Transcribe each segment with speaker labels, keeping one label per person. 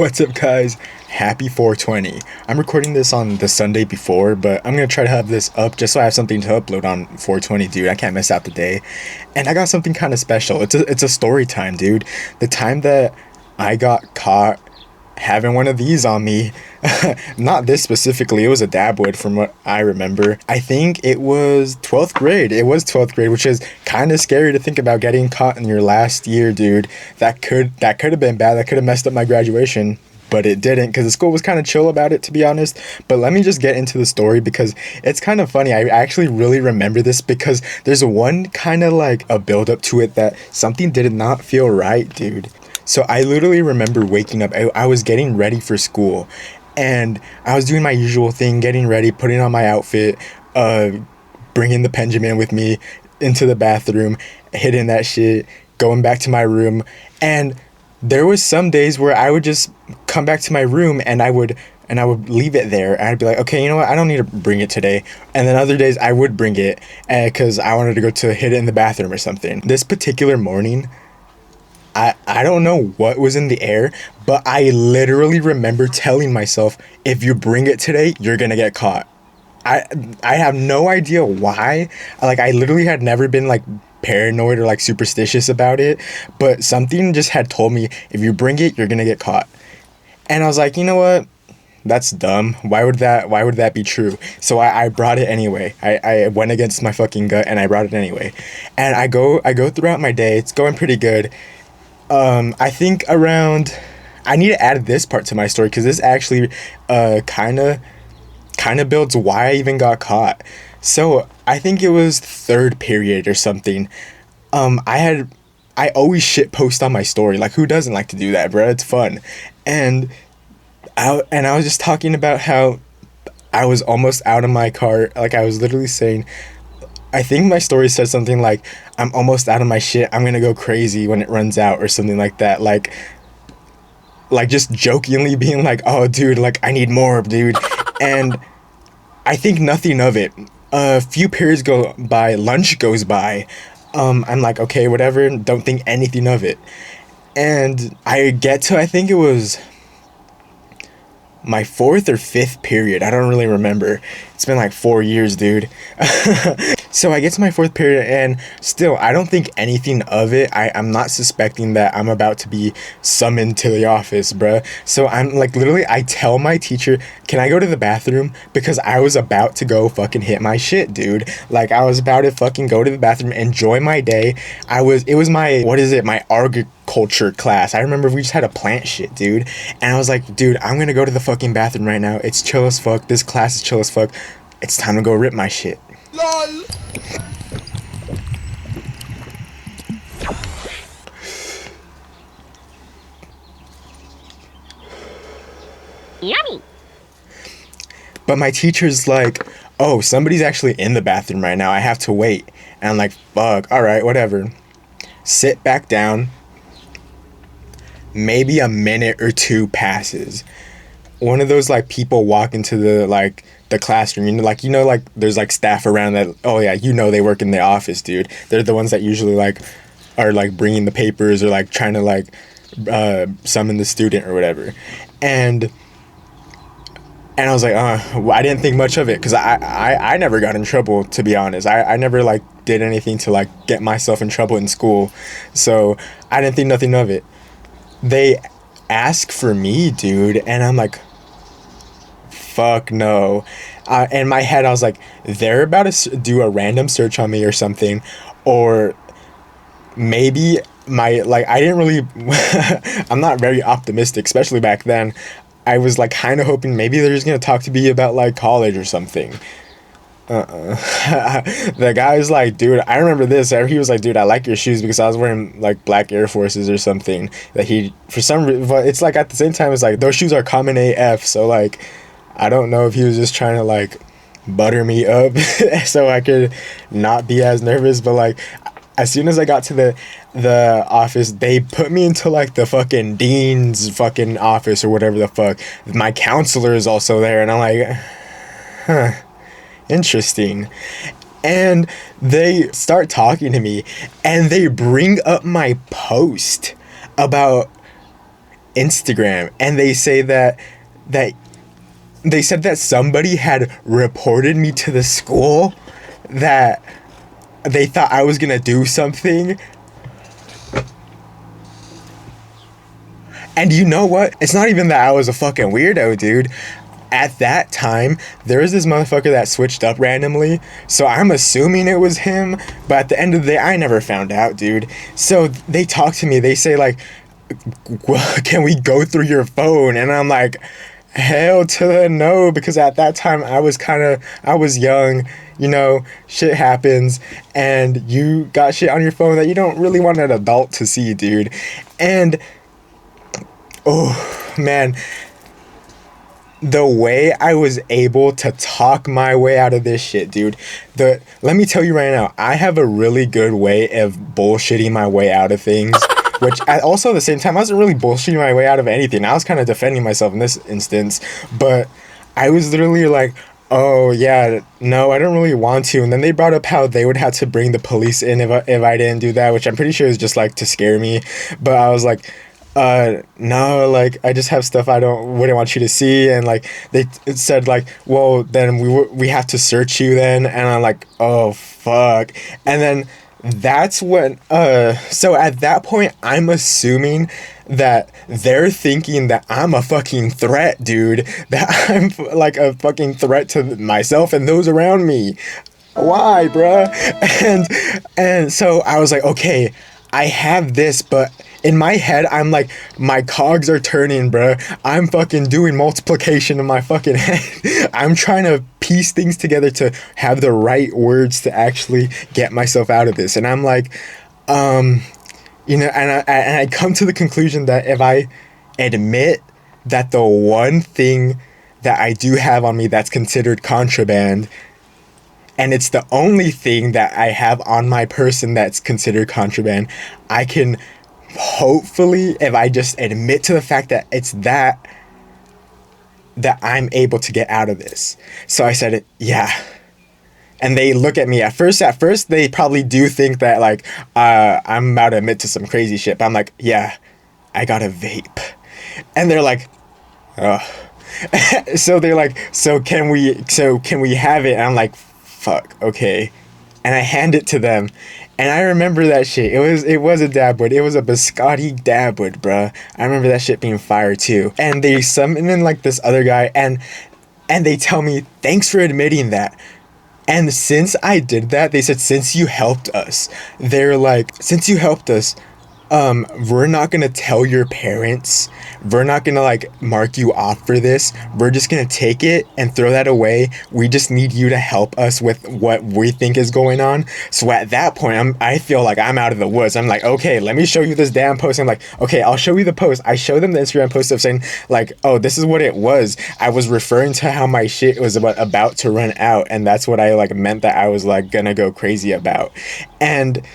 Speaker 1: What's up, guys? Happy 420. I'm recording this on the Sunday before, but I'm gonna try to have this up just so I have something to upload on 420, dude. I can't miss out the day. And I got something kind of special. It's a story time, dude. The time that I got caught having one of these on me. Not this specifically, it was a dab wood from what I remember. I think it was 12th grade. It was 12th grade, which is kind of scary to think about, getting caught in your last year, dude. That could have been bad. That could have messed up my graduation, but it didn't, because the school was kind of chill about it, to be honest. But let me just get into the story because it's kind of funny. I actually really remember this because there's one kind of like a build up to it that something did not feel right, dude. So I literally remember waking up. I was getting ready for school, and I was doing my usual thing, getting ready, putting on my outfit, bringing the Benjamin with me into the bathroom, hitting that shit, going back to my room. And there was some days where I would just come back to my room and I would leave it there. I'd be like, okay, you know what? I don't need to bring it today. And then other days I would bring it because I wanted to go to hit it in the bathroom or something. This particular morning, I don't know what was in the air, but I literally remember telling myself, if you bring it today, you're gonna get caught. I have no idea why. Like, I literally had never been like paranoid or like superstitious about it, but something just had told me, if you bring it, you're gonna get caught. And I was like, you know what? That's dumb. Why would that be true? So I brought it anyway. I went against my fucking gut and I brought it anyway. And I go throughout my day. It's going pretty good. I think around, I need to add this part to my story because this actually kind of builds why I even got caught. So I think it was third period or something. I always shit post on my story. Like, who doesn't like to do that, bro? It's fun. And I was just talking about how I was almost out of my car. Like, I was literally saying, I think my story said something like, I'm almost out of my shit, I'm gonna go crazy when it runs out, or something like that. Like just jokingly being like, oh dude, like I need more, dude. And I think nothing of it. A few periods go by, lunch goes by. I'm like, okay, whatever, don't think anything of it. And I get to, I think it was my fourth or fifth period. I don't really remember. It's been like 4 years, dude. So I get to my fourth period and still, I don't think anything of it. I'm not suspecting that I'm about to be summoned to the office, bruh. So I'm like, literally, I tell my teacher, can I go to the bathroom? Because I was about to go fucking hit my shit, dude. Like, I was about to fucking go to the bathroom, enjoy my day. It was my, my agriculture class. I remember we just had a plant shit, dude. And I was like, dude, I'm gonna go to the fucking bathroom right now. It's chill as fuck. This class is chill as fuck. It's time to go rip my shit. LOL. Yummy. But my teacher's like, oh, somebody's actually in the bathroom right now. I have to wait. And I'm like, fuck, all right, whatever. Sit back down. Maybe a minute or two passes. One of those like people walk into the classroom, like there's like staff around that, oh yeah, they work in the office, dude. They're the ones that usually like are like bringing the papers or like trying to like summon the student or whatever. And I was like, I didn't think much of it because I never got in trouble, to be honest. I never like did anything to like get myself in trouble in school, so I didn't think nothing of it. They ask for me, dude, and I'm like, fuck no. In my head, I was like, they're about to do a random search on me or something, or maybe I didn't really, I'm not very optimistic, especially back then. I was like kind of hoping maybe they're just gonna talk to me about like college or something. The guy's like, dude, I remember this. He was like, dude, I like your shoes, because I was wearing like black Air Forces or something. That he, for some reason, but it's like at the same time, it's like those shoes are common AF. So like, I don't know if he was just trying to like butter me up so I could not be as nervous. But like, as soon as I got to the office, they put me into like the fucking dean's fucking office or whatever the fuck. My counselor is also there, and I'm like, huh. Interesting. And they start talking to me, and they bring up my post about Instagram, and they say that they said that somebody had reported me to the school, that they thought I was gonna do something. And you know what? It's not even that I was a fucking weirdo, dude. At that time, there was this motherfucker that switched up randomly, so I'm assuming it was him, but at the end of the day, I never found out, dude. So they talk to me, they say, like, can we go through your phone? And I'm like, hell to the no, because at that time, I was young, you know, shit happens, and you got shit on your phone that you don't really want an adult to see, dude. And, oh, man, the way I was able to talk my way out of this shit, dude. Let me tell you right now, I have a really good way of bullshitting my way out of things. Which, also at the same time, I wasn't really bullshitting my way out of anything. I was kind of defending myself in this instance. But I was literally like, oh, yeah, no, I don't really want to. And then they brought up how they would have to bring the police in if I didn't do that, which I'm pretty sure is just, like, to scare me. But I was like, no, like, I just have stuff wouldn't want you to see. And, like, it said, like, well, then we have to search you then. And I'm like, oh, fuck. And then that's when, so at that point, I'm assuming that they're thinking that I'm a fucking threat, dude. That I'm, like, a fucking threat to myself and those around me. Why, bruh? And so I was like, okay, I have this, but in my head, I'm like, my cogs are turning, bruh. I'm fucking doing multiplication in my fucking head. I'm trying to piece things together to have the right words to actually get myself out of this. And I'm like, you know, and I come to the conclusion that if I admit that the one thing that I do have on me that's considered contraband, and it's the only thing that I have on my person that's considered contraband, I can hopefully, if I just admit to the fact that it's that I'm able to get out of this. So I said, yeah. And they look at me at first they probably do think that, like, I'm about to admit to some crazy shit, but I'm like, yeah, I got a vape. And they're like, oh. So they're like, so can we have it? And I'm like, fuck, okay. And I hand it to them. And I remember that shit. It was a dab wood. It was a biscotti dab wood, bruh. I remember that shit being fire too. And they summon in, like, this other guy, and they tell me, thanks for admitting that. And since I did that, they said, since you helped us, they're like, since you helped us, we're not gonna tell your parents. We're not gonna, like, mark you off for this. We're just gonna take it and throw that away. We just need you to help us with what we think is going on. So at that point, I feel like I'm out of the woods. I'm like, okay, let me show you this damn post. I'm like, okay, I'll show you the post. I show them the Instagram post of saying, like, oh, this is what it was. I was referring to how my shit was about to run out, and that's what I, like, meant that I was, like, gonna go crazy about. And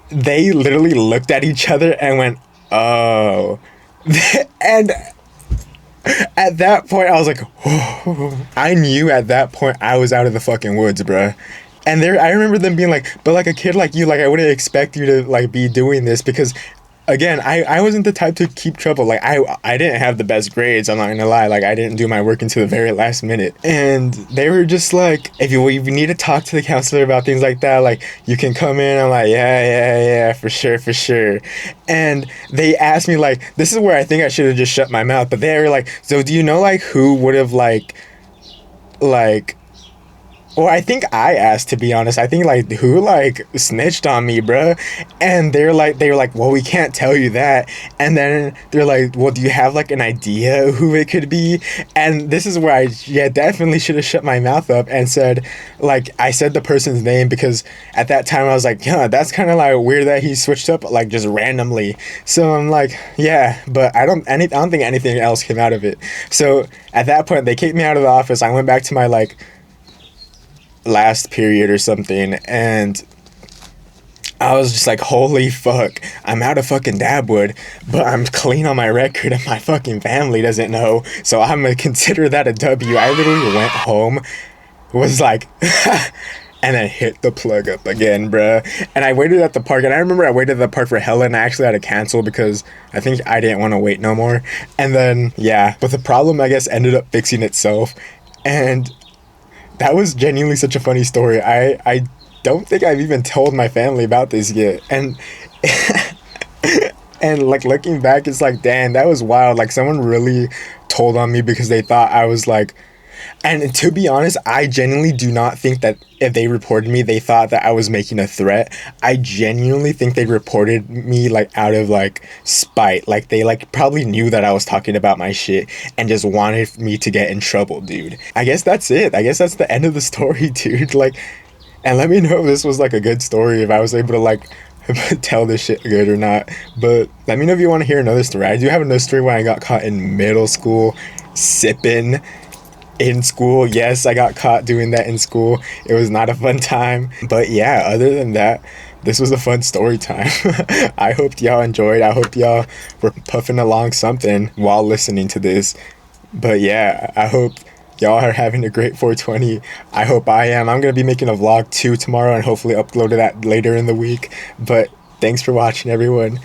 Speaker 1: they literally looked at each other and went, oh. And at that point, I was like, oh. I knew at that point I was out of the fucking woods, bruh. And I remember them being like, but, like, a kid like you, like, I wouldn't expect you to, like, be doing this, because, again, I wasn't the type to keep trouble. Like, I didn't have the best grades, I'm not gonna lie. Like, I didn't do my work until the very last minute. And they were just like, if you need to talk to the counselor about things like that, like, you can come in. I'm like, yeah, for sure. And they asked me, like, this is where I think I should have just shut my mouth, but they were like, so do you know, like, who would have, like, well, I think I asked, to be honest. I think, like, who, like, snitched on me, bruh? And they were like, well, we can't tell you that. And then they're like, well, do you have, like, an idea who it could be? And this is where I, definitely should have shut my mouth up and said, like, I said the person's name, because at that time I was like, yeah, that's kind of, like, weird that he switched up, like, just randomly. So I'm like, yeah, but I don't think anything else came out of it. So at that point, they kicked me out of the office. I went back to my, like, last period or something, and I was just like, holy fuck, I'm out of fucking Dabwood, but I'm clean on my record and my fucking family doesn't know, so I'm gonna consider that a W. I literally went home, was like, and then hit the plug up again, bruh. And I waited at the park, and I remember I waited at the park for hella, and I actually had to cancel because I think I didn't want to wait no more. And then, yeah, but the problem, I guess, ended up fixing itself. And that was genuinely such a funny story. I don't think I've even told my family about this yet. And and like looking back, it's like, damn, that was wild. Like someone really told on me because they thought I was like, and to be honest, I genuinely do not think that if they reported me, they thought that I was making a threat. I genuinely think they reported me like out of like spite. Like they like probably knew that I was talking about my shit and just wanted me to get in trouble, dude. I guess that's it. I guess that's the end of the story, dude. Like, and let me know if this was like a good story, if I was able to like tell this shit good or not. But let me know if you want to hear another story. I do have another story where I got caught in middle school sipping in school. Yes, I got caught doing that in school. It was not a fun time. But yeah, other than that, this was a fun story time. I hope y'all enjoyed. I hope y'all were puffing along something while listening to this. But yeah, I hope y'all are having a great 420. I hope I am. I'm going to be making a vlog too tomorrow and hopefully upload that later in the week. But thanks for watching, everyone.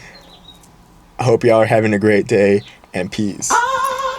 Speaker 1: I hope y'all are having a great day, and peace.